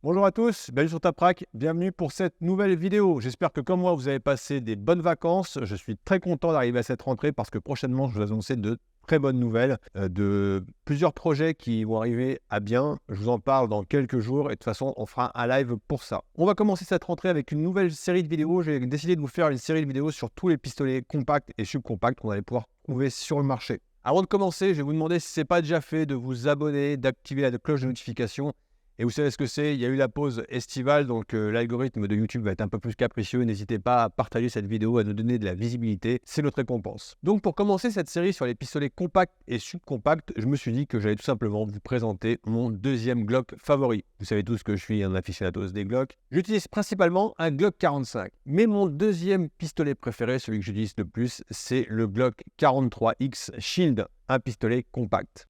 Bonjour à tous, bienvenue sur Taprac, bienvenue pour cette nouvelle vidéo. J'espère que comme moi, vous avez passé des bonnes vacances. Je suis très content d'arriver à cette rentrée parce que prochainement, je vous annonce de très bonnes nouvelles, de plusieurs projets qui vont arriver à bien. Je vous en parle dans quelques jours et de toute façon, on fera un live pour ça. On va commencer cette rentrée avec une nouvelle série de vidéos. J'ai décidé de vous faire une série de vidéos sur tous les pistolets compacts et subcompacts qu'on allait pouvoir trouver sur le marché. Avant de commencer, je vais vous demander si ce n'est pas déjà fait de vous abonner, d'activer la cloche de notification. Et vous savez ce que c'est, il y a eu la pause estivale, donc l'algorithme de YouTube va être un peu plus capricieux. N'hésitez pas à partager cette vidéo, à nous donner de la visibilité, c'est notre récompense. Donc pour commencer cette série sur les pistolets compacts et subcompacts, je me suis dit que j'allais tout simplement vous présenter mon deuxième Glock favori. Vous savez tous que je suis un aficionados des Glock. J'utilise principalement un Glock 45, mais mon deuxième pistolet préféré, celui que j'utilise le plus, c'est le Glock 43X Shield, un pistolet compact.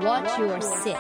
Watch your six.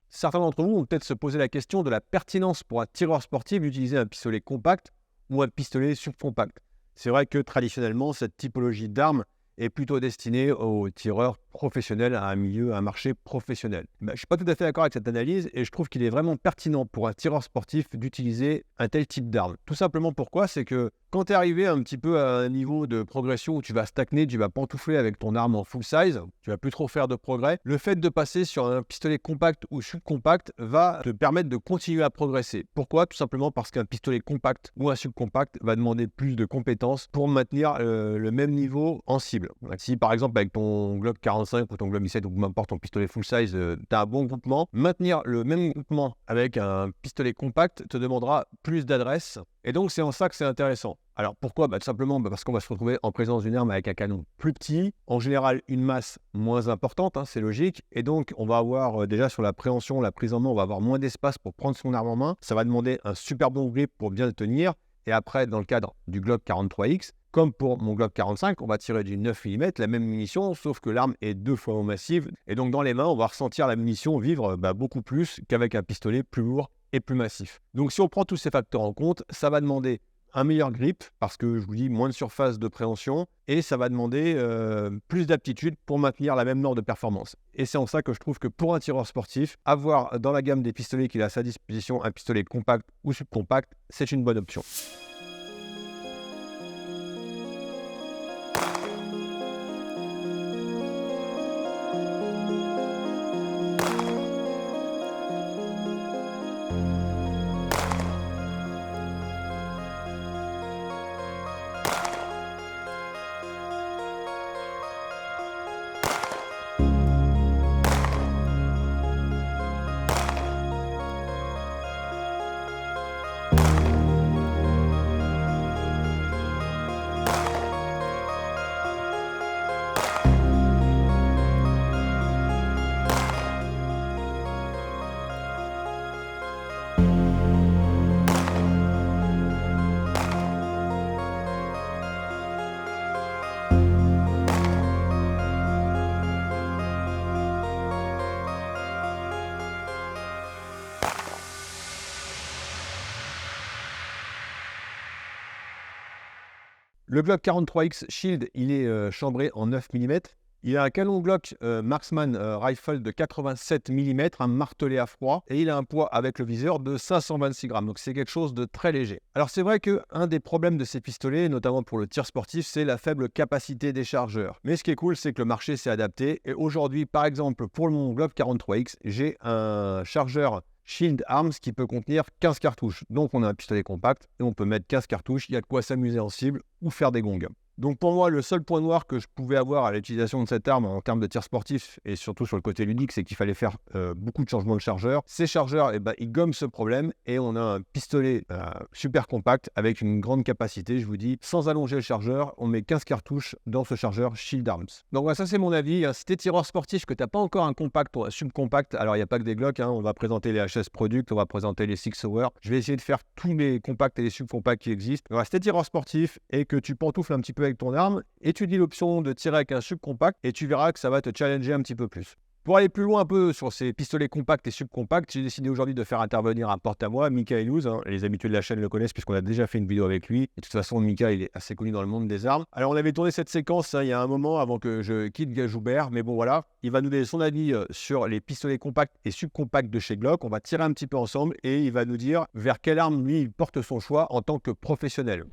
Certains d'entre vous vont peut-être se poser la question de la pertinence pour un tireur sportif d'utiliser un pistolet compact ou un pistolet subcompact. C'est vrai que traditionnellement, cette typologie d'arme est plutôt destinée aux tireurs professionnels, à un marché professionnel. Je ne suis pas tout à fait d'accord avec cette analyse et je trouve qu'il est vraiment pertinent pour un tireur sportif d'utiliser un tel type d'arme. Tout simplement pourquoi, c'est que quand tu es arrivé un petit peu à un niveau de progression où tu vas stagner, tu vas pantoufler avec ton arme en full size, tu vas plus trop faire de progrès, le fait de passer sur un pistolet compact ou subcompact va te permettre de continuer à progresser. Pourquoi? Tout simplement parce qu'un pistolet compact ou un subcompact va demander plus de compétences pour maintenir le même niveau en cible. Si par exemple avec ton Glock 45 ou ton Glock 17 ou n'importe ton pistolet full size, tu as un bon groupement, maintenir le même groupement avec un pistolet compact te demandera plus d'adresse. Et donc, c'est en ça que c'est intéressant. Alors, pourquoi? Tout simplement parce qu'on va se retrouver en présence d'une arme avec un canon plus petit, en général une masse moins importante, c'est logique. Et donc, on va avoir déjà sur la préhension, la prise en main, on va avoir moins d'espace pour prendre son arme en main. Ça va demander un super bon grip pour bien le tenir. Et après, dans le cadre du Glock 43X, comme pour mon Glock 45, on va tirer du 9 mm, la même munition, sauf que l'arme est 2 fois moins massive. Et donc, dans les mains, on va ressentir la munition vivre beaucoup plus qu'avec un pistolet plus lourd et plus massif. Donc si on prend tous ces facteurs en compte, ça va demander un meilleur grip, parce que je vous dis moins de surface de préhension, et ça va demander plus d'aptitude pour maintenir la même norme de performance. Et c'est en ça que je trouve que pour un tireur sportif, avoir dans la gamme des pistolets qu'il a à sa disposition un pistolet compact ou subcompact, c'est une bonne option. Le Glock 43X Shield, il est chambré en 9 mm. Il a un canon Glock Marksman Rifle de 87 mm, un martelet à froid, et il a un poids avec le viseur de 526 grammes, donc c'est quelque chose de très léger. Alors c'est vrai qu'un des problèmes de ces pistolets, notamment pour le tir sportif, c'est la faible capacité des chargeurs. Mais ce qui est cool, c'est que le marché s'est adapté, et aujourd'hui, par exemple, pour mon Glock 43X, j'ai un chargeur Shield Arms qui peut contenir 15 cartouches. Donc on a un pistolet compact, et on peut mettre 15 cartouches, il y a de quoi s'amuser en cible ou faire des gongs. Donc pour moi, le seul point noir que je pouvais avoir à l'utilisation de cette arme en termes de tir sportif et surtout sur le côté ludique, c'est qu'il fallait faire beaucoup de changements de chargeur. Ces chargeurs, ils gomment ce problème et on a un pistolet super compact avec une grande capacité. Je vous dis, sans allonger le chargeur, on met 15 cartouches dans ce chargeur Shield Arms. Donc voilà, ça c'est mon avis. Si t'es tireur sportif, que t'as pas encore un compact ou un subcompact, alors il n'y a pas que des Glock, on va présenter les HS Product, on va présenter les Six Hour. Je vais essayer de faire tous les compacts et les subcompacts qui existent. Voilà, si t'es tireur sportif et que tu pantoufles un petit peu avec ton arme, étudie l'option de tirer avec un subcompact et tu verras que ça va te challenger un petit peu plus. Pour aller plus loin un peu sur ces pistolets compacts et subcompacts, j'ai décidé aujourd'hui de faire intervenir un porte-à-moi, Mika Elouz. Les habitués de la chaîne le connaissent puisqu'on a déjà fait une vidéo avec lui. Et de toute façon, Mika, il est assez connu dans le monde des armes. Alors, on avait tourné cette séquence il y a un moment avant que je quitte Gajoubert. Mais bon, voilà, il va nous donner son avis sur les pistolets compacts et subcompacts de chez Glock. On va tirer un petit peu ensemble et il va nous dire vers quelle arme, lui, il porte son choix en tant que professionnel.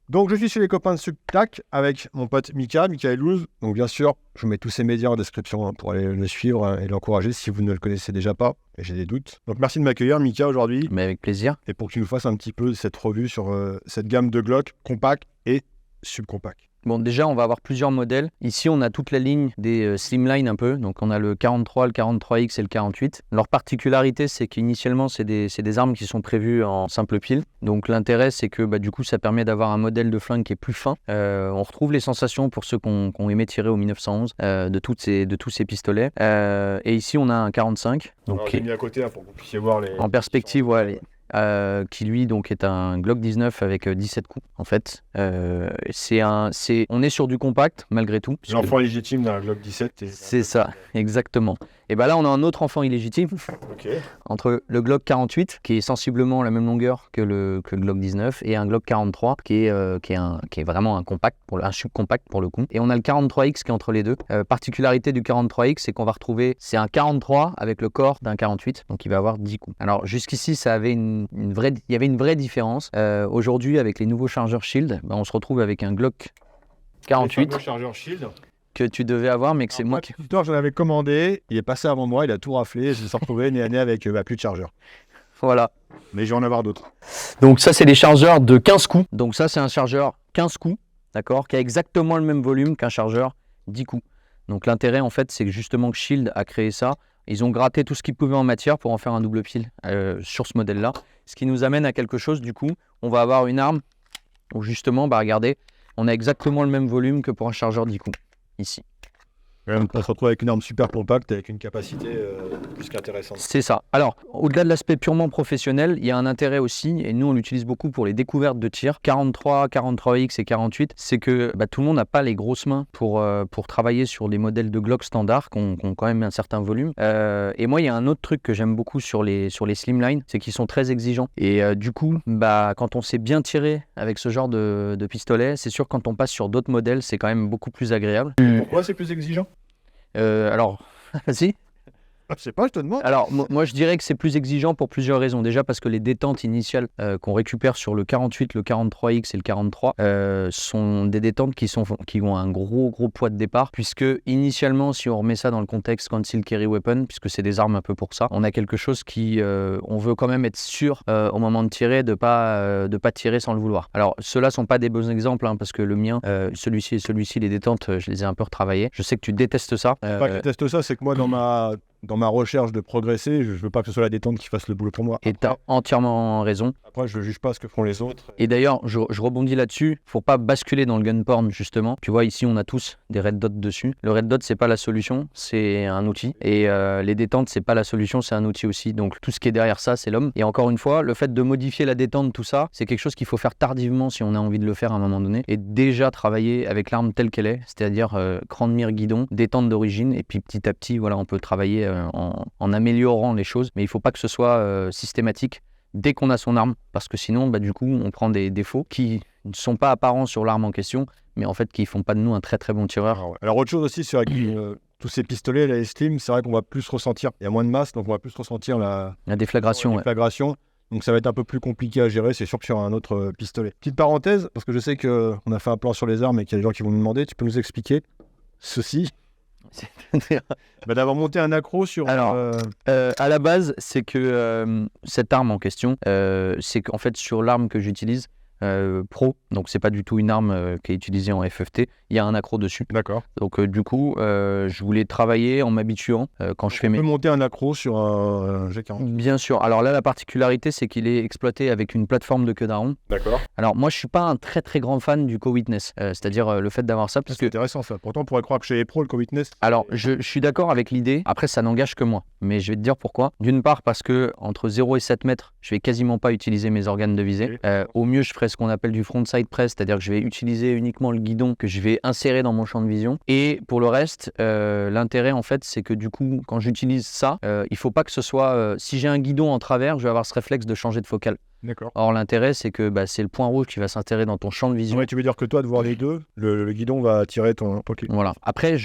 Donc je suis chez les copains de Subtac avec mon pote Mika Elouz. Donc bien sûr, je vous mets tous ses médias en description pour aller le suivre et l'encourager si vous ne le connaissez déjà pas. Et j'ai des doutes. Donc merci de m'accueillir Mika aujourd'hui. Mais avec plaisir. Et pour que tu nous fasses un petit peu cette revue sur cette gamme de Glock compact et subcompact. Bon, déjà, on va avoir plusieurs modèles. Ici, on a toute la ligne des slimline un peu. Donc, on a le 43, le 43X et le 48. Leur particularité, c'est qu'initialement, c'est des armes qui sont prévues en simple pile. Donc, l'intérêt, c'est que du coup, ça permet d'avoir un modèle de flingue qui est plus fin. On retrouve les sensations pour ceux qui ont aimé tirer au 1911 de tous ces pistolets. Et ici, on a un 45. Donc, j'ai mis à côté pour que vous puissiez voir les... En perspective, ouais. Qui lui donc est un Glock 19 avec 17 coups en fait. On est sur du compact malgré tout. L'enfant légitime d'un Glock 17. C'est ça, exactement. Et là on a un autre enfant illégitime entre le Glock 48 qui est sensiblement la même longueur que le Glock 19 et un Glock 43 qui est vraiment un compact, un subcompact pour le coup. Et on a le 43X qui est entre les deux. Particularité du 43X, c'est qu'on va retrouver, c'est un 43 avec le corps d'un 48, donc il va avoir 10 coups. Alors jusqu'ici ça avait il y avait une vraie différence. Aujourd'hui avec les nouveaux chargeurs Shield, on se retrouve avec un Glock 48. Le chargeur Shield que tu devais avoir, mais que c'est moi qui... J'en avais commandé, il est passé avant moi, il a tout raflé, je me suis retrouvé nez à nez avec plus de chargeur. Voilà. Mais je vais en avoir d'autres. Donc ça, c'est des chargeurs de 15 coups. Donc ça, c'est un chargeur 15 coups, d'accord, qui a exactement le même volume qu'un chargeur 10 coups. Donc l'intérêt, en fait, c'est que justement que Shield a créé ça. Ils ont gratté tout ce qu'ils pouvaient en matière pour en faire un double pile sur ce modèle-là. Ce qui nous amène à quelque chose, du coup, on va avoir une arme où justement, regardez, on a exactement le même volume que pour un chargeur 10 coups, ici. On se retrouve avec une arme super compacte, avec une capacité plus qu'intéressante. C'est ça. Alors, au-delà de l'aspect purement professionnel, il y a un intérêt aussi, et nous on l'utilise beaucoup pour les découvertes de tir, 43, 43X et 48, c'est que tout le monde n'a pas les grosses mains pour travailler sur les modèles de Glock standard, qui ont quand même un certain volume. Et moi, il y a un autre truc que j'aime beaucoup sur les slimline, c'est qu'ils sont très exigeants. Et du coup, quand on sait bien tirer avec ce genre de pistolet, c'est sûr que quand on passe sur d'autres modèles, c'est quand même beaucoup plus agréable. Pourquoi c'est plus exigeant ? Alors, vas-y. Je sais pas, je te demande. Alors, moi, je dirais que c'est plus exigeant pour plusieurs raisons. Déjà parce que les détentes initiales qu'on récupère sur le 48, le 43X et le 43 sont des détentes qui ont un gros poids de départ, puisque initialement, si on remet ça dans le contexte Concealed Carry Weapon, puisque c'est des armes un peu pour ça, on a quelque chose qui, on veut quand même être sûr au moment de tirer de pas tirer sans le vouloir. Alors, ceux-là sont pas des bons exemples, parce que le mien, celui-ci et celui-ci, les détentes, je les ai un peu retravaillés. Je sais que tu détestes ça. Pas que je déteste ça, c'est que moi, dans ma recherche de progresser, je veux pas que ce soit la détente qui fasse le boulot pour moi. Et tu as entièrement raison. Après, je ne juge pas ce que font les autres. Et d'ailleurs, je rebondis là-dessus. Faut pas basculer dans le gun porn, justement. Tu vois, ici, on a tous des red dots dessus. Le red dot, c'est pas la solution, c'est un outil. Et les détentes, c'est pas la solution, c'est un outil aussi. Donc, tout ce qui est derrière ça, c'est l'homme. Et encore une fois, le fait de modifier la détente, tout ça, c'est quelque chose qu'il faut faire tardivement si on a envie de le faire à un moment donné. Et déjà travailler avec l'arme telle qu'elle est, c'est-à-dire cran de mire guidon, détente d'origine. Et puis, petit à petit, voilà, on peut travailler en améliorant les choses, mais il ne faut pas que ce soit systématique dès qu'on a son arme, parce que sinon, du coup, on prend des défauts qui ne sont pas apparents sur l'arme en question, mais en fait, qui ne font pas de nous un très très bon tireur. Alors autre chose aussi, c'est vrai que tous ces pistolets, les slim, c'est vrai qu'on va plus ressentir, il y a moins de masse, donc on va plus ressentir la déflagration. Donc ça va être un peu plus compliqué à gérer, c'est sûr que sur un autre pistolet. Petite parenthèse, parce que je sais qu'on a fait un plan sur les armes et qu'il y a des gens qui vont nous demander, tu peux nous expliquer ceci ? D'avoir monté un accro sur... Alors, à la base, c'est que cette arme en question, c'est qu'en fait, sur l'arme que j'utilise, pro, donc c'est pas du tout une arme qui est utilisée en FFT, il y a un accro dessus. D'accord. Donc du coup, je voulais travailler en m'habituant quand je fais mes... On peut monter un accro sur un G40. Bien sûr. Alors là, la particularité, c'est qu'il est exploité avec une plateforme de queue d'aron. D'accord. Alors moi, je suis pas un très très grand fan du Co-Witness, c'est-à-dire le fait d'avoir ça, parce c'est intéressant ça. Pourtant, on pourrait croire que chez les pros, le Co-Witness... Alors, je suis d'accord avec l'idée. Après, ça n'engage que moi. Mais je vais te dire pourquoi. D'une part, parce que entre 0 et 7 mètres, je vais quasiment pas utiliser mes organes de visée. Au mieux, je ferai ce qu'on appelle du frontside press, c'est-à-dire que je vais utiliser uniquement le guidon que je vais insérer dans mon champ de vision. Et pour le reste, l'intérêt, en fait, c'est que du coup, quand j'utilise ça, il faut pas que ce soit... si j'ai un guidon en travers, je vais avoir ce réflexe de changer de focale. D'accord. Or, l'intérêt, c'est que c'est le point rouge qui va s'insérer dans ton champ de vision. Ouais, tu veux dire que toi, de voir les deux, le guidon va attirer ton pocket. Voilà. Après,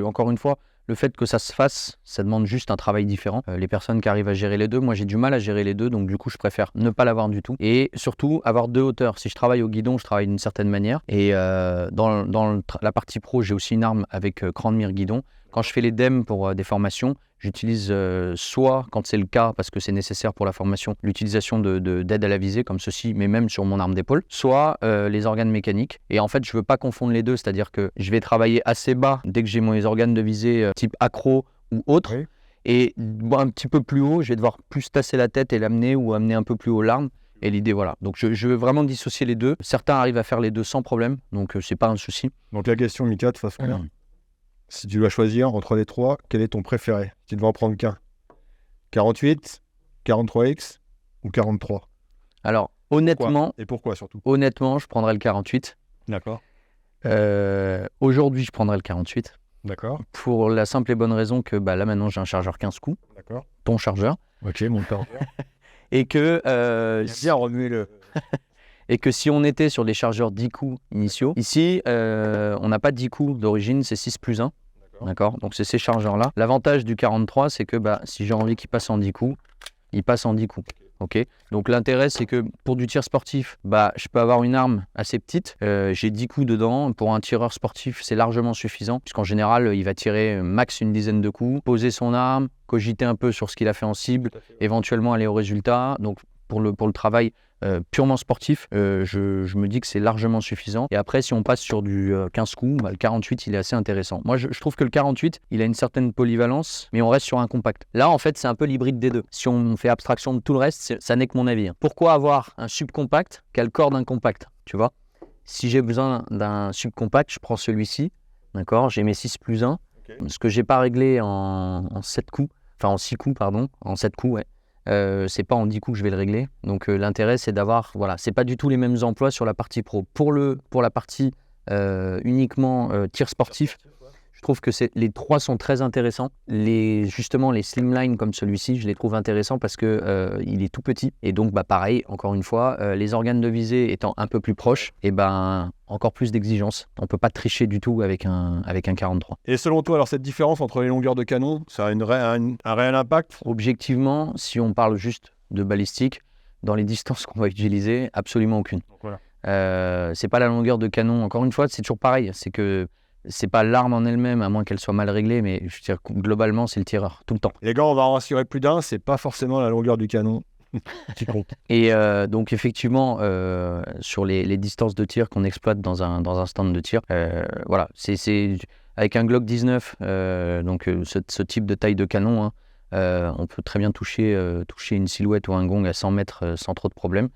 encore une fois, le fait que ça se fasse, ça demande juste un travail différent. Les personnes qui arrivent à gérer les deux, moi j'ai du mal à gérer les deux, donc du coup je préfère ne pas l'avoir du tout. Et surtout avoir deux hauteurs. Si je travaille au guidon, je travaille d'une certaine manière. Et dans la partie pro, j'ai aussi une arme avec cran de mire guidon. Quand je fais les DEM pour des formations, j'utilise soit, quand c'est le cas, parce que c'est nécessaire pour la formation, l'utilisation d'aide à la visée comme ceci, mais même sur mon arme d'épaule, soit les organes mécaniques. Et en fait, je ne veux pas confondre les deux, c'est-à-dire que je vais travailler assez bas dès que j'ai mes organes de visée type accro ou autre. Oui. Et un petit peu plus haut, je vais devoir plus tasser la tête et l'amener ou amener un peu plus haut l'arme. Et l'idée, voilà. Donc, je veux vraiment dissocier les deux. Certains arrivent à faire les deux sans problème, donc c'est pas un souci. Donc, la question, Mika, de façon claire. Si tu dois choisir entre les trois, quel est ton préféré? Tu ne vas en prendre qu'un. 48, 43X ou 43? Alors, honnêtement... Et pourquoi surtout? Honnêtement, je prendrais le 48. D'accord. Aujourd'hui, je prendrais le 48. D'accord. Pour la simple et bonne raison que là, maintenant, j'ai un chargeur 15 coups. D'accord. Ton chargeur. Ok, mon chargeur. Et que... bien remuer le... Et que si on était sur des chargeurs 10 coups initiaux, ici, on n'a pas 10 coups d'origine, c'est 6+1. D'accord. Donc, c'est ces chargeurs-là. L'avantage du 43, c'est que si j'ai envie qu'il passe en 10 coups, il passe en 10 coups. Ok. Donc, l'intérêt, c'est que pour du tir sportif, je peux avoir une arme assez petite. J'ai 10 coups dedans. Pour un tireur sportif, c'est largement suffisant, puisqu'en général, il va tirer max une dizaine de coups, poser son arme, cogiter un peu sur ce qu'il a fait en cible, éventuellement aller au résultat. Donc, pour le travail purement sportif, je me dis que c'est largement suffisant. Et après, si on passe sur du 15 coups, le 48, il est assez intéressant. Moi, je trouve que le 48, il a une certaine polyvalence, mais on reste sur un compact. Là, en fait, c'est un peu l'hybride des deux. Si on fait abstraction de tout le reste, ça n'est que mon avis. Pourquoi avoir un subcompact qui a le corps d'un compact, tu vois? Si j'ai besoin d'un subcompact, je prends celui-ci, d'accord? J'ai mes 6+1. Okay. Ce que j'ai pas réglé en 7 coups, enfin en 6 coups, pardon, en 7 coups, ouais. C'est pas en 10 coups que je vais le régler. Donc l'intérêt, c'est d'avoir, voilà, c'est pas du tout les mêmes emplois sur la partie pro. Pour la partie uniquement tir sportif, je trouve que les trois sont très intéressants. Justement, les slimline comme celui-ci, je les trouve intéressants parce que il est tout petit. Et donc, pareil, encore une fois, les organes de visée étant un peu plus proches, et encore plus d'exigence. On ne peut pas tricher du tout avec un 43. Et selon toi, alors cette différence entre les longueurs de canon, ça a un réel impact? Objectivement, si on parle juste de balistique, dans les distances qu'on va utiliser, absolument aucune. Donc, voilà. C'est pas la longueur de canon. Encore une fois, c'est toujours pareil. C'est que c'est pas l'arme en elle-même, à moins qu'elle soit mal réglée, mais je veux dire, globalement, c'est le tireur, tout le temps. Les gars, on va en rassurer plus d'un, c'est pas forcément la longueur du canon qui compte. Et donc, effectivement, sur les distances de tir qu'on exploite dans un stand de tir, voilà, c'est avec un Glock 19, donc ce type de taille de canon, hein, on peut très bien toucher une silhouette ou un gong à 100 mètres sans trop de problème.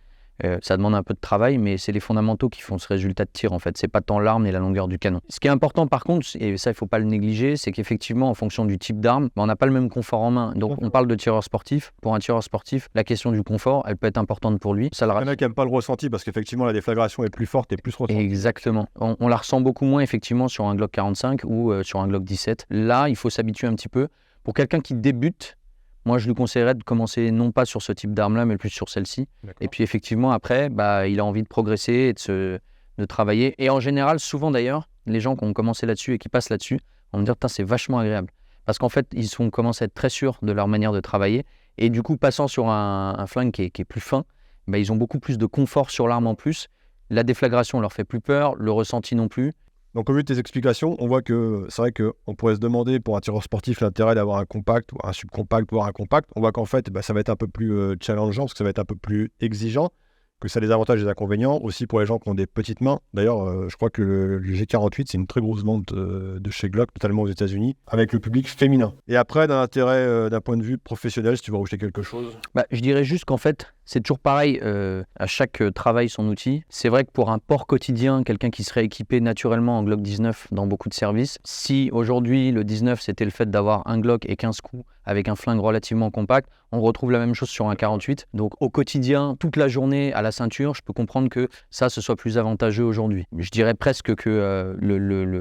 Ça demande un peu de travail, mais c'est les fondamentaux qui font ce résultat de tir en fait. C'est pas tant l'arme et la longueur du canon. Ce qui est important par contre, et ça il faut pas le négliger, c'est qu'effectivement en fonction du type d'arme, on n'a pas le même confort en main. Donc on parle de tireur sportif. Pour un tireur sportif, la question du confort, elle peut être importante pour lui. Il y en a qui n'aiment pas le ressenti parce qu'effectivement la déflagration est plus forte et plus ressentie. Exactement. On la ressent beaucoup moins effectivement sur un Glock 45 ou sur un Glock 17. Là, il faut s'habituer un petit peu. Pour quelqu'un qui débute, moi, je lui conseillerais de commencer non pas sur ce type d'arme-là, mais plus sur celle-ci. Et puis, effectivement, après, il a envie de progresser et de travailler. Et en général, souvent d'ailleurs, les gens qui ont commencé là-dessus et qui passent là-dessus vont me dire « c'est vachement agréable ». Parce qu'en fait, ils commencent à être très sûrs de leur manière de travailler. Et du coup, passant sur un flingue qui est plus fin, ils ont beaucoup plus de confort sur l'arme en plus. La déflagration leur fait plus peur, le ressenti non plus. Donc au vu de tes explications, on voit que c'est vrai qu'on pourrait se demander pour un tireur sportif l'intérêt d'avoir un compact ou un subcompact, voire un compact. On voit qu'en fait ça va être un peu plus challengeant parce que ça va être un peu plus exigeant, que ça a des avantages et des inconvénients aussi pour les gens qui ont des petites mains. D'ailleurs, je crois que le G48 c'est une très grosse vente de chez Glock, notamment aux États-Unis, avec le public féminin. Et après, d'un intérêt d'un point de vue professionnel, si tu veux rajouter quelque chose. Je dirais juste qu'en fait, c'est toujours pareil, à chaque travail son outil. C'est vrai que pour un port quotidien, quelqu'un qui serait équipé naturellement en Glock 19 dans beaucoup de services, si aujourd'hui le 19 c'était le fait d'avoir un Glock et 15 coups avec un flingue relativement compact, on retrouve la même chose sur un 48. Donc au quotidien, toute la journée à la ceinture, je peux comprendre que ça, ce soit plus avantageux aujourd'hui. Je dirais presque que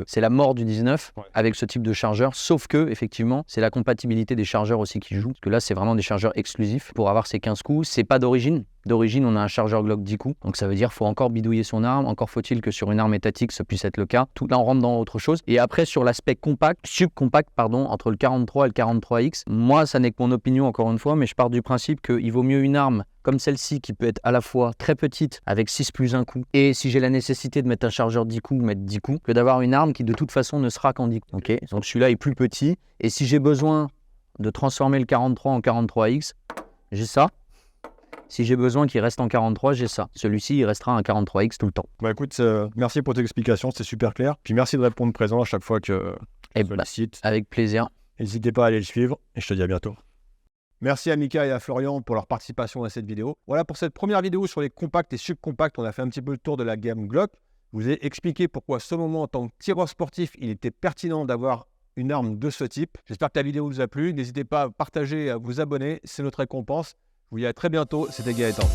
c'est la mort du 19 avec ce type de chargeur, sauf que effectivement, c'est la compatibilité des chargeurs aussi qui joue. Parce que là, c'est vraiment des chargeurs exclusifs pour avoir ces 15 coups. C'est pas d'origine. D'origine, on a un chargeur Glock 10 coups. Donc ça veut dire qu'il faut encore bidouiller son arme. Encore faut-il que sur une arme étatique, ça puisse être le cas. Tout là, on rentre dans autre chose. Et après, sur l'aspect subcompact, entre le 43 et le 43X, moi, ça n'est que mon opinion, encore une fois, mais je pars du principe qu'il vaut mieux une arme comme celle-ci qui peut être à la fois très petite avec 6+1 coups et si j'ai la nécessité de mettre un chargeur 10 coups, mettre 10 coups, que d'avoir une arme qui de toute façon ne sera qu'en 10 coups. Okay, donc celui-là est plus petit et si j'ai besoin de transformer le 43 en 43X, j'ai ça. Si j'ai besoin qu'il reste en 43, j'ai ça. Celui-ci, il restera en 43X tout le temps. Écoute, merci pour tes explications, c'est super clair. Puis merci de répondre présent à chaque fois que sur le site. Avec plaisir. N'hésitez pas à aller le suivre et je te dis à bientôt. Merci à Mika et à Florian pour leur participation à cette vidéo. Voilà pour cette première vidéo sur les compacts et subcompacts. On a fait un petit peu le tour de la gamme Glock. Je vous ai expliqué pourquoi à ce moment, en tant que tireur sportif, il était pertinent d'avoir une arme de ce type. J'espère que la vidéo vous a plu. N'hésitez pas à partager et à vous abonner. C'est notre récompense. Je vous dis à très bientôt. C'était Gaëtan.